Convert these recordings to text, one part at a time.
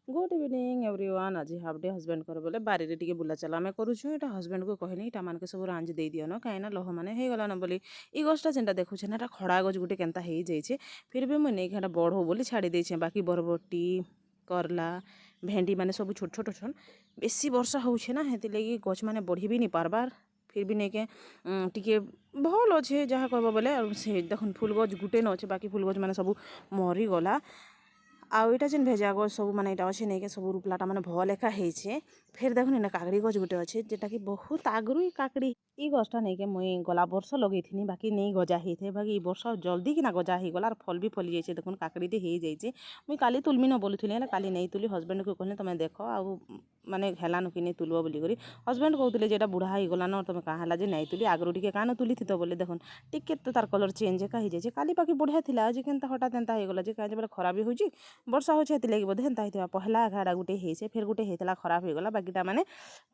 Good evening everyone. आज half day husband कर बोले बारी रे टिके बुला चला आम करुछु। एटा हजबैंड को कहनी इटा मान के सब रांझ दे दियो न कहीं लह मैंने हो गला न बोली ई गछटा जेनटा देखुछे ना खड़ा गछ गुटे केनता हो जाइए। फिर भी मुझे नहीं बढ़ो बोली छाड़ी देछे। बाकी बरबटी करला भेंडी मैंने सब छोट छोट छन। बेसी वर्षा होछे ना हेति लगी गछ मैंने बढ़ी भी नहीं पारबार। फिर भी नहीं के टिके भल अच्छे जहाँ कहब बोले से देखुन फुल गछ गुटे न अच्छे। बाकी फुल गछ मैंने सब मरी गला। आउ इटा जेन भेजा गछ सब माने इटा अच्छे नहीं के सब रूपलाटा माने भल एका हेछे। फिर देखुन इना काकड़ी गछ गुटे अच्छे जेटा कि बहुत आगरू ई काकड़ी ई गछटा नहीं के मुई गला वर्ष लगेइथिनी। बाकी नहीं गजा हेथे बाकी ई वर्ष जल्दी किना गजा ही गला। फल भी फली जाइए। देखुन काकड़ीटे हो जाइए। मुई काली तुलमी न बोलुथिली हेला काली नहीं तुली। हजबैंड को कहले तुम देख आउ माने हेलानु कि नहीं तुलब बोली करी। हजबैंड कहते जेटा बुढ़ा हो गला न तुम कहाँ है नहीं तुली आगरू टिके कान तुली थी तो बोले देखुन टिके तो तार कलर चेंज एका हो जाइए। काली बाकी बढ़िया थिला आज केनता हठात एंता हो गला जे कहीं बोले खराब हो वर्षा होचे हेति लगी बोधे हेन्ता होइथिबा। पहला घाड़ा गुटे हेसे फिर गुटे हेतला खराब हो गला। बाकीटा माने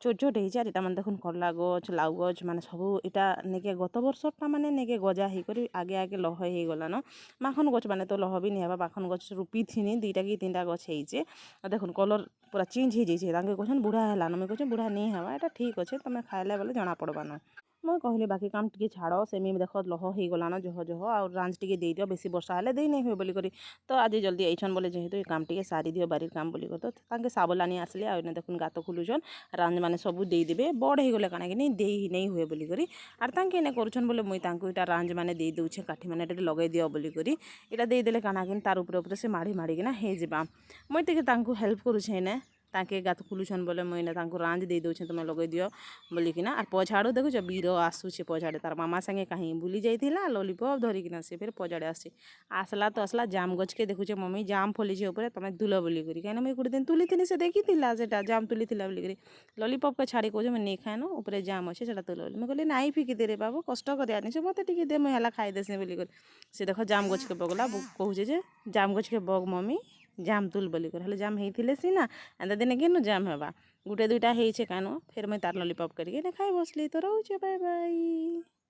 छोट छोट हेचे। आर इटा माने देखुन करला गछ लाउ गछ माने सब इटा नेके गत वर्षटा माने नेके गजा ही करी आगे आगे लह हो गला न। माखन गछ माने तो लह भी नहीं हेबा। माखन गछ रुपी थिनी दुईटा कि तीनटा गछ हेचे। देखुन कलर पूरा चेंज हो जाइए। तांके कहछन बुढ़ा हेलान मुई कहछन बुढ़ा नहीं हेबा एटा ठीक अच्छे तुम खाइले बोले जना पड़बा न। मैं कहली बाकी काम टिके छाड़ सेमी देख लह हो गला न जह जह आ रांझ टिके दे दियो बेसी वर्षा हेले दे नहीं हुए बोली करी। तो आज जल्दी आइछन बोले जेहेतु ये काम टिके सारी दियो बारीर काम बोली कर। तो तांके साबलानी आसले आ देखुन गात खुलुछन रांझ माने सब देदेवे बड़ हो गले काना कि नहीं दे नहीं हुए बोली करी। आर तांके एने करुछन बोले मुई तांको इटा रांझ माने दे दउछे काठी माने एटा लगे दियो बोली करी। इटा दे देले काना कि तार ऊपर ऊपर से माड़ी माड़ी किना हे जिबा। मुई टिके तांको हेल्प करुछे ने ताके गात खुलुछन बोले मुई ने तांको रांझ दे दउछे तुम लगे दियो बोली किना। आर पछाड़ो देखुछ बीर आसुछे पछाड़े तार मामा संगे कहीं बुली जाइथिला लॉलीपॉप धरिकिना से फिर पछाड़े आसे आसला तो आसला जाम गछ के देखुचे मम्मी जाम फलिछे ऊपर तुम तुल बोली करी। कहीं मुई गुटे दिन तुली से देखी सेटा जाम तुली बोली करी। लॉलीपॉप के छाड़ी कहूँ मैं नहीं खाए न ऊपर जाम अच्छे से तुल बोली। मैं कहली नाई फिकी दे रे बाबू कष्ट कर से मत टिके दे मुई हेला खाई देसे बोली करी। से देख जाम गछ के बगला कहूचे जे जाम गछ के बग मम्मी जाम तुल बोली कर। हेले जाम हेइथिले सीना एंता दिने केनु जाम हेबा गुटे दुईटा हेइछे कानो। फिर मुई तार लॉलीपॉप करके खाई बसली। तो रहूचे बाय बाय।